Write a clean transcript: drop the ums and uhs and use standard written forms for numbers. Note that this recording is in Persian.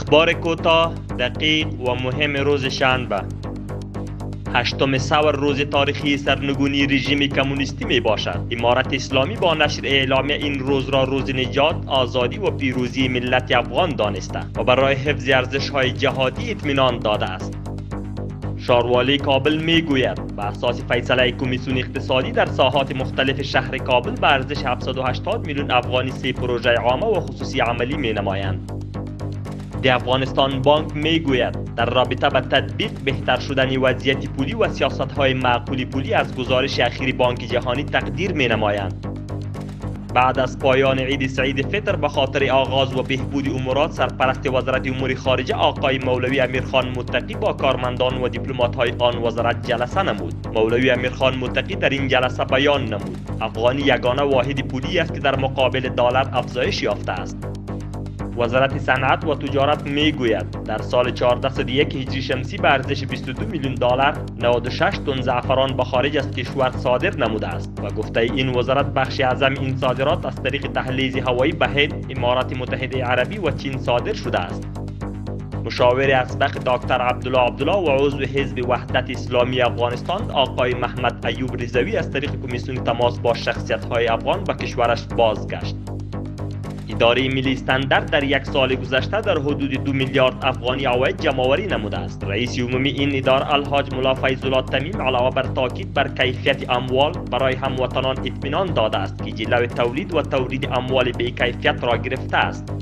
اخبار کوتاه، دقیق و مهم روز شنبه. 8 سور روز تاریخی سرنگونی رژیم کمونیستی می باشد. امارت اسلامی با نشر اعلامیه این روز را روز نجات، آزادی و پیروزی ملت افغان دانسته و برای حفظ ارزش‌های جهادی اطمینان داده است. شاروالی کابل می گوید بر اساس فیصله کمیسیون اقتصادی در ساحات مختلف شهر کابل به ارزش 780 میلیون افغانی 3 پروژه عامه و خصوصی عملی می نمایند. دی افغانستان بانک می گوید در رابطه با تطبیق بهتر شدن وضعیت پولی و سیاست‌های معقول پولی از گزارش اخیر بانک جهانی تقدیر می نمایند. بعد از پایان عید سعید فطر به خاطر آغاز و بهبود امورات، سرپرست وزارت امور خارجه آقای مولوی امیرخان متقی با کارمندان و دیپلمات‌های آن وزارت جلسه نمود. مولوی امیرخان متقی در این جلسه بیان نمود افغانی یگانه واحد پولی است که در مقابل دلار افزایش یافته است. وزارت صنعت و تجارت می گوید در سال 1401 هجری شمسی به ارزش 22 میلیون دلار 96 تن زعفران به خارج از کشور صادر نموده است و گفته این وزارت بخش اعظم این صادرات از طریق دهلیز هوایی به هند، امارات متحده عربی و چین صادر شده است. مشاور اسبق دکتر عبدالله و عضو حزب وحدت اسلامی افغانستان آقای محمد ایوب رضوی از طریق کمیسیون تماس با شخصیت‌های افغان به کشورش بازگشت. اداره ملی استاندارد در یک سال گذشته در حدود 2 میلیارد افغانی عواید جمع‌آوری نموده است. رئیس عمومی این اداره الحاج ملا فیض الله تمیم علاوه بر تاکید بر کیفیت اموال برای هموطنان اطمینان داده است که جلوی تولید و تولید اموال بی کیفیت را گرفته است.